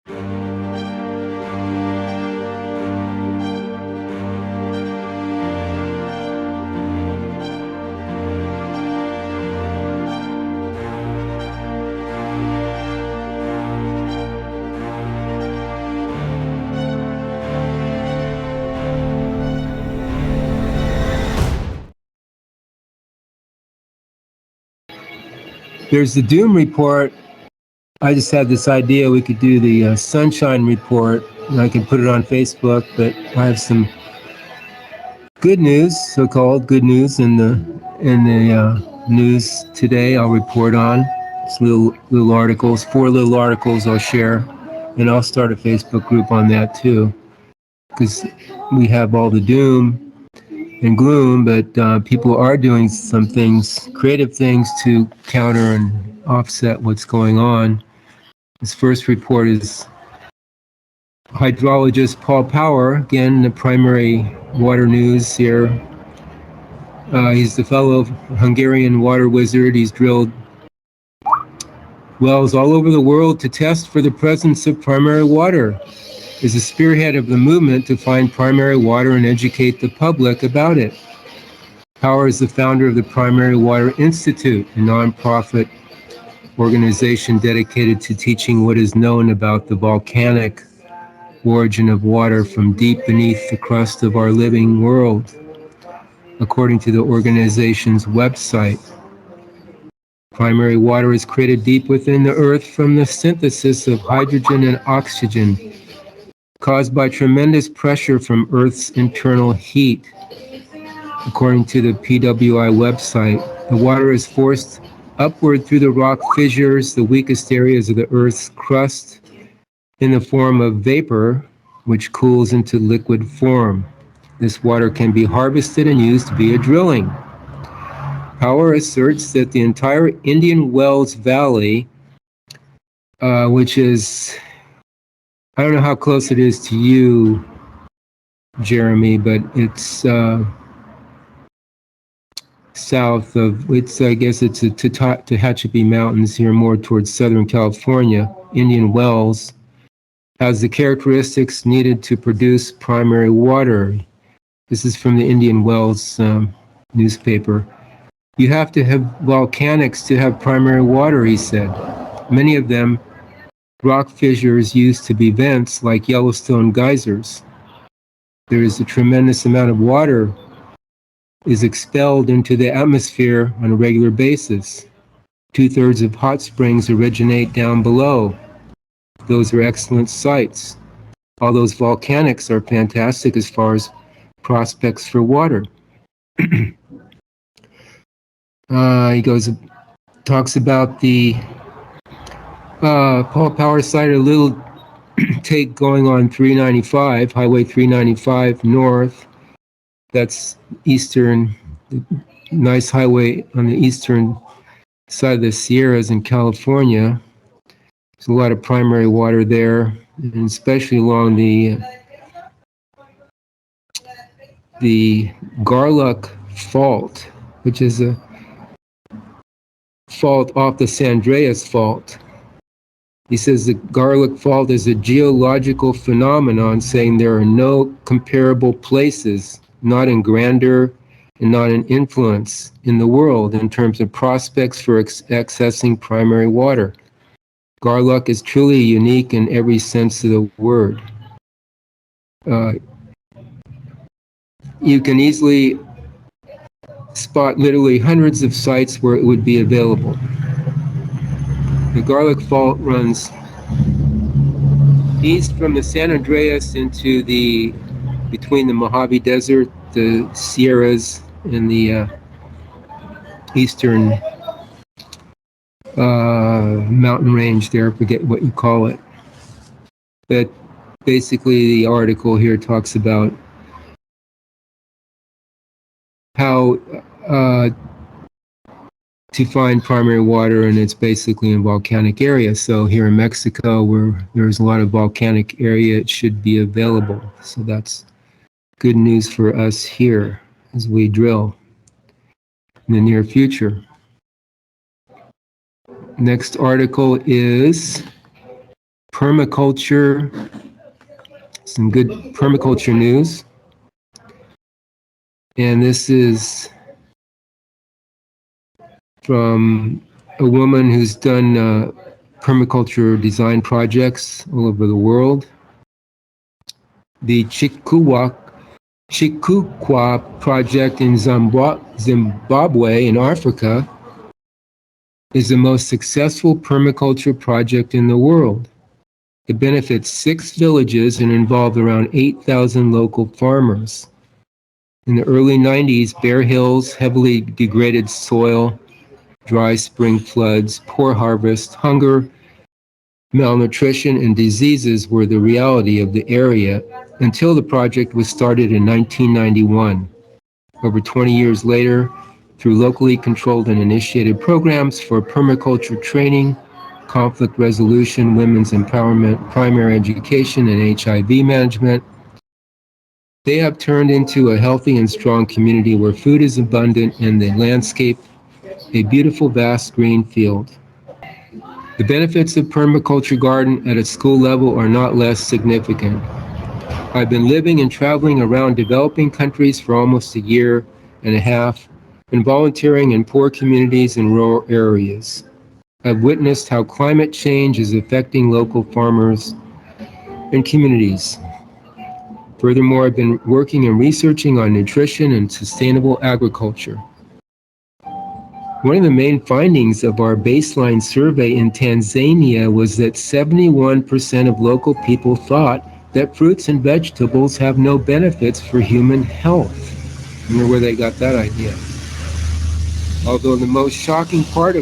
There's the doom report. I just had this idea we could do the sunshine report, and I can put it on Facebook, but I have some good news, so-called good news in the news today. I'll report on. It's little articles, 4 little articles I'll share, and I'll start a Facebook group on that too, because we have all the doom and gloom, but people are doing some things, creative things, to counter and offset what's going on. This first report is hydrologist Pal Pauer, again, the primary water news here. He's the fellow Hungarian water wizard. He's drilled wells all over the world to test for the presence of primary water. Is a spearhead of the movement to find primary water and educate the public about it. Pauer is the founder of the Primary Water Institute, a nonprofit organization dedicated to teaching what is known about the volcanic origin of water from deep beneath the crust of our living world. According to the organization's website, primary water is created deep within the earth from the synthesis of hydrogen and oxygen caused by tremendous pressure from Earth's internal heat. According to the PWI website, the water is forced upward through the rock fissures, the weakest areas of the Earth's crust, in the form of vapor, which cools into liquid form. This water can be harvested and used via drilling. Pauer asserts that the entire Indian Wells Valley, which is, I don't know how close it is to you, Jeremy, but it's south of, I guess it's to Tehachapi Mountains here, more towards Southern California. Indian Wells has the characteristics needed to produce primary water. This is from the Indian Wells newspaper. You have to have volcanics to have primary water, he said. Many of them rock fissures used to be vents like Yellowstone geysers. There is a tremendous amount of water is expelled into the atmosphere on a regular basis. 2/3 of hot springs originate down below. Those are excellent sites. All those volcanics are fantastic as far as prospects for water. He talks about the Paul Pauer cited a little take going on 395, Highway 395 north. That's eastern, nice highway on the eastern side of the Sierras in California. There's a lot of primary water there, and especially along the Garlock Fault, which is a fault off the San Andreas Fault. He says the Garlock Fault is a geological phenomenon, saying there are no comparable places, not in grandeur and not in influence, in the world in terms of prospects for accessing primary water. Garlock is truly unique in every sense of the word. You can easily spot literally hundreds of sites where it would be available. The Garlock Fault runs east from the San Andreas into between the Mojave Desert, the Sierras, and the eastern mountain range there, I forget what you call it. But basically the article here talks about how to find primary water, and it's basically in volcanic areas. So here in Mexico, where there's a lot of volcanic area, it should be available. So that's good news for us here as we drill in the near future. Next article is permaculture, some good permaculture news. And this is from a woman who's done permaculture design projects all over the world. The Chikukwa project in Zimbabwe in Africa is the most successful permaculture project in the world. It benefits 6 villages and involved around 8,000 local farmers. In the early 90s, bare hills, heavily degraded soil, dry spring floods, poor harvest, hunger, malnutrition, and diseases were the reality of the area until the project was started in 1991. Over 20 years later, through locally controlled and initiated programs for permaculture training, conflict resolution, women's empowerment, primary education, and HIV management, they have turned into a healthy and strong community where food is abundant and the landscape a beautiful, vast green field. The benefits of permaculture garden at a school level are not less significant. I've been living and traveling around developing countries for almost a year and a half and volunteering in poor communities and rural areas. I've witnessed how climate change is affecting local farmers and communities. Furthermore, I've been working and researching on nutrition and sustainable agriculture. One of the main findings of our baseline survey in Tanzania was that 71% of local people thought that fruits and vegetables have no benefits for human health. I wonder where they got that idea. Although the most shocking part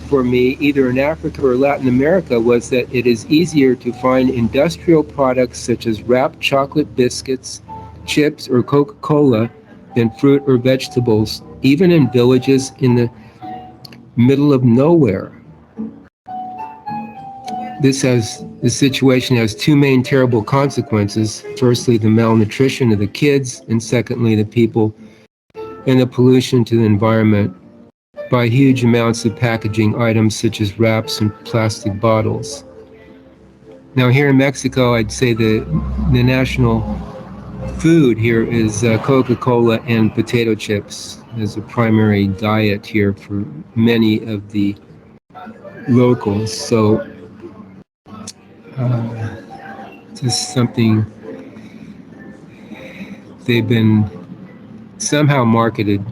for me, either in Africa or Latin America, was that it is easier to find industrial products such as wrapped chocolate biscuits, chips, or Coca-Cola than fruit or vegetables, even in villages in the middle of nowhere. This situation has 2 main terrible consequences. Firstly, the malnutrition of the kids, and secondly, the people and the pollution to the environment by huge amounts of packaging items such as wraps and plastic bottles. Now here in Mexico, I'd say the national food here is Coca-Cola and potato chips as a primary diet here for many of the locals. So just something they've been somehow marketed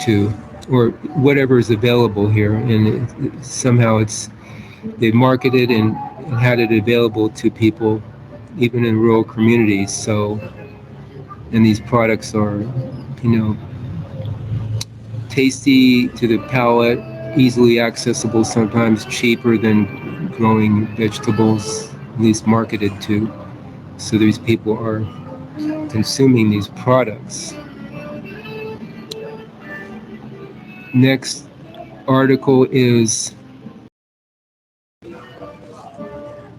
to, or whatever is available here, and somehow they've marketed and had it available to people even in rural communities. So, and these products are, tasty to the palate, easily accessible, sometimes cheaper than growing vegetables, at least marketed to. So these people are consuming these products. Next article is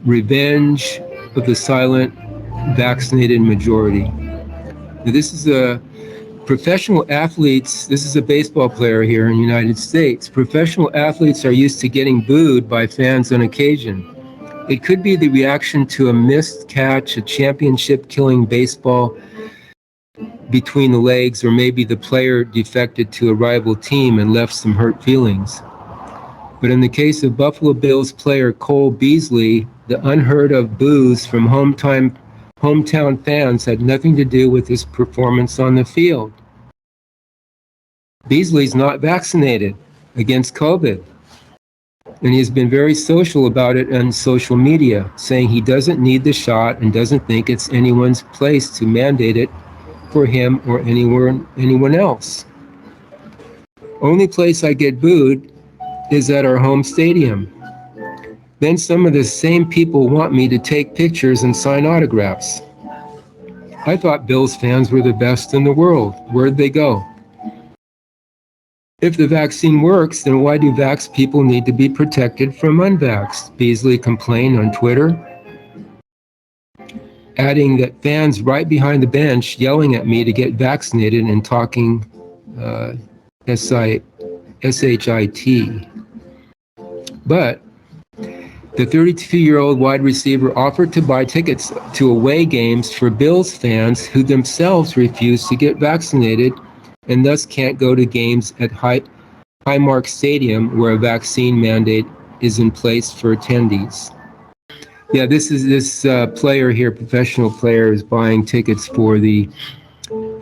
Revenge of the Silent Vaccinated Majority. Now, this is a professional athletes. This is a baseball player here in the United States. Professional athletes are used to getting booed by fans on occasion. It could be the reaction to a missed catch, a championship-killing baseball between the legs, or maybe the player defected to a rival team and left some hurt feelings. But in the case of Buffalo Bills player Cole Beasley, the unheard of boos from hometown fans had nothing to do with his performance on the field. Beasley's not vaccinated against COVID, and he's been very social about it on social media, saying he doesn't need the shot and doesn't think it's anyone's place to mandate it for him or anyone else. Only place I get booed is at our home stadium. Then some of the same people want me to take pictures and sign autographs. I thought Bills fans were the best in the world. Where'd they go? If the vaccine works, then why do vax people need to be protected from unvaxxed? Beasley complained on Twitter, adding that fans right behind the bench yelling at me to get vaccinated and talking SHIT. But The 32-year-old wide receiver offered to buy tickets to away games for Bills fans who themselves refuse to get vaccinated and thus can't go to games at Highmark Stadium, where a vaccine mandate is in place for attendees. Yeah, this player here, professional player, is buying tickets for the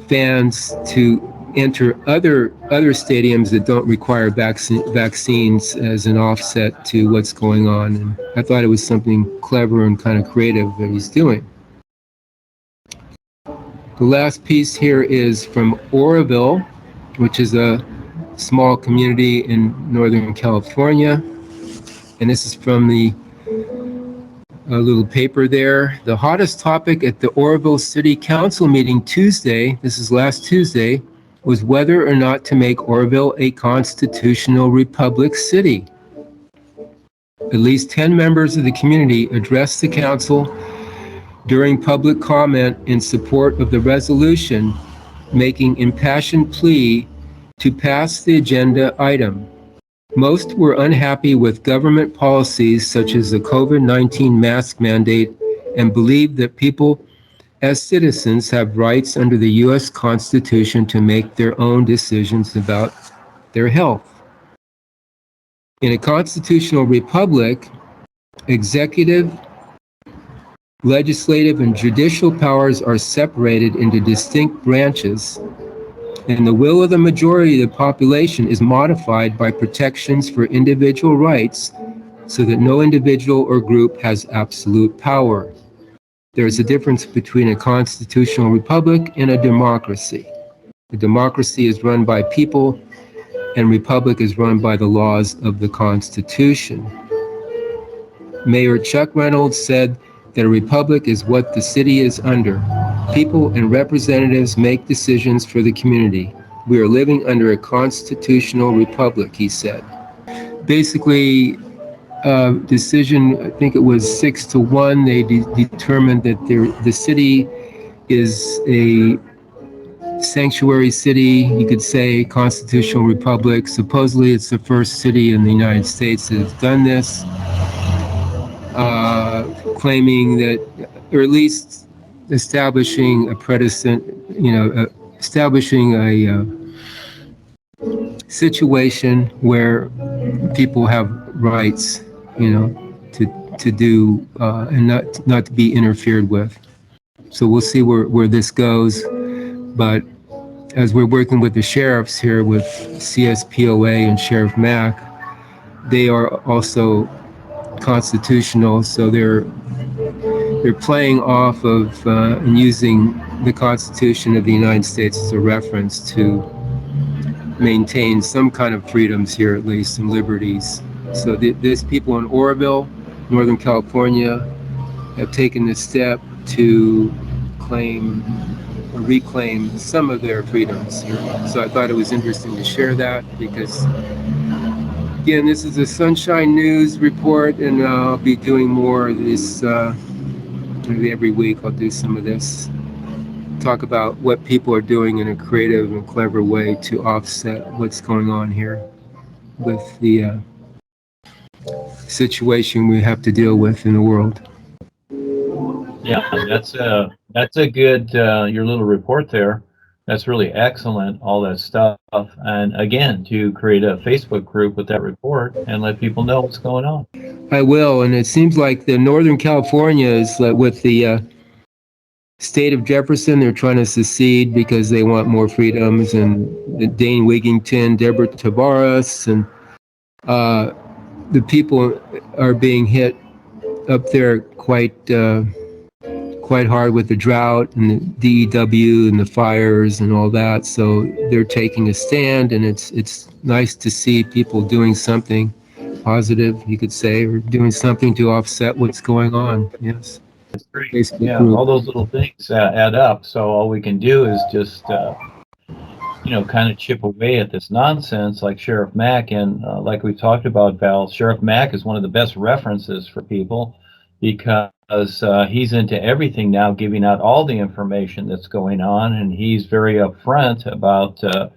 fans to enter other stadiums that don't require vaccines as an offset to what's going on. And I thought it was something clever and kind of creative that he's doing. The last piece here is from Oroville, which is a small community in Northern California. And this is from the little paper there. The hottest topic at the Oroville City Council meeting Tuesday, this is last Tuesday, was whether or not to make Oroville a constitutional republic city. At least 10 members of the community addressed the council during public comment in support of the resolution, making impassioned plea to pass the agenda item. Most were unhappy with government policies such as the COVID-19 mask mandate and believed that people as citizens have rights under the U.S. Constitution to make their own decisions about their health. In a constitutional republic, executive, legislative, and judicial powers are separated into distinct branches, and the will of the majority of the population is modified by protections for individual rights so that no individual or group has absolute power. There is a difference between a constitutional republic and a democracy. A democracy is run by people, and republic is run by the laws of the Constitution. Mayor Chuck Reynolds said that a republic is what the city is under. People and representatives make decisions for the community. We are living under a constitutional republic, he said. Basically, decision, I think it was 6-1, they determined that the city is a sanctuary city, you could say, constitutional republic. Supposedly it's the first city in the United States that has done this, claiming that, or at least establishing a precedent, establishing a situation where people have rights, to do and not to be interfered with. So we'll see where this goes. But as we're working with the sheriffs here, with CSPOA and Sheriff Mack, they are also constitutional, so they're playing off of and using the Constitution of the United States as a reference to maintain some kind of freedoms here, at least some liberties. So these people in Oroville, Northern California, have taken the step to claim or reclaim some of their freedoms here. So I thought it was interesting to share that because, again, this is a Sunshine News report, and I'll be doing more of this. Maybe every week I'll do some of this. Talk about what people are doing in a creative and clever way to offset what's going on here with the situation we have to deal with in the world. Yeah, that's a good your little report there. That's really excellent, all that stuff. And again, to create a Facebook group with that report and let people know what's going on. I will, and it seems like the Northern California is with the state of Jefferson, they're trying to secede because they want more freedoms, and Dane Wigington, Deborah Tavares, and the people are being hit up there quite hard with the drought and the DEW and the fires and all that. So they're taking a stand, and it's nice to see people doing something positive, you could say, or doing something to offset what's going on. Yes. That's great. Yeah, all those little things add up. So all we can do is just, kind of chip away at this nonsense like Sheriff Mack. And like we talked about, Val, Sheriff Mack is one of the best references for people because he's into everything now, giving out all the information that's going on. And he's very upfront about the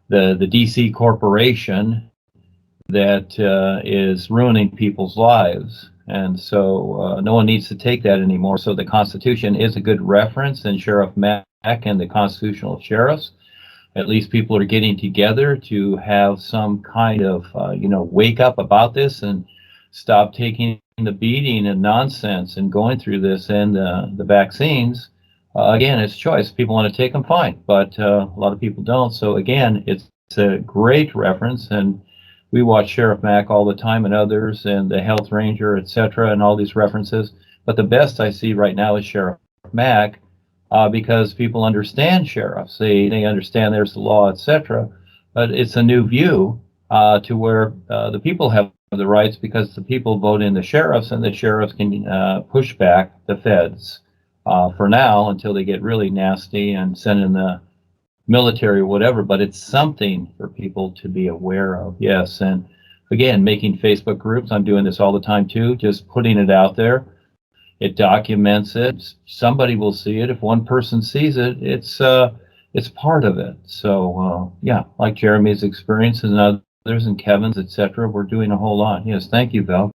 DC corporation that is ruining people's lives. And so no one needs to take that anymore. So the Constitution is a good reference, and Sheriff Mack and the constitutional sheriffs, at least people are getting together to have some kind of, wake up about this and stop taking the beating and nonsense and going through this. And the vaccines, again, it's choice. People want to take them, fine, but a lot of people don't. So again, it's a great reference, and we watch Sheriff Mack all the time and others, and the Health Ranger, etc., and all these references. But the best I see right now is Sheriff Mack, because people understand sheriffs. They understand there's the law, etc. But it's a new view to where the people have the rights, because the people vote in the sheriffs, and the sheriffs can push back the feds for now until they get really nasty and send in the military or whatever. But it's something for people to be aware of. Yes, and again, making Facebook groups. I'm doing this all the time too, just putting it out there. It documents it. Somebody will see it. If one person sees it, it's part of it. So yeah, like Jeremy's experiences and others and Kevin's, etc. We're doing a whole lot. Yes, thank you, Val.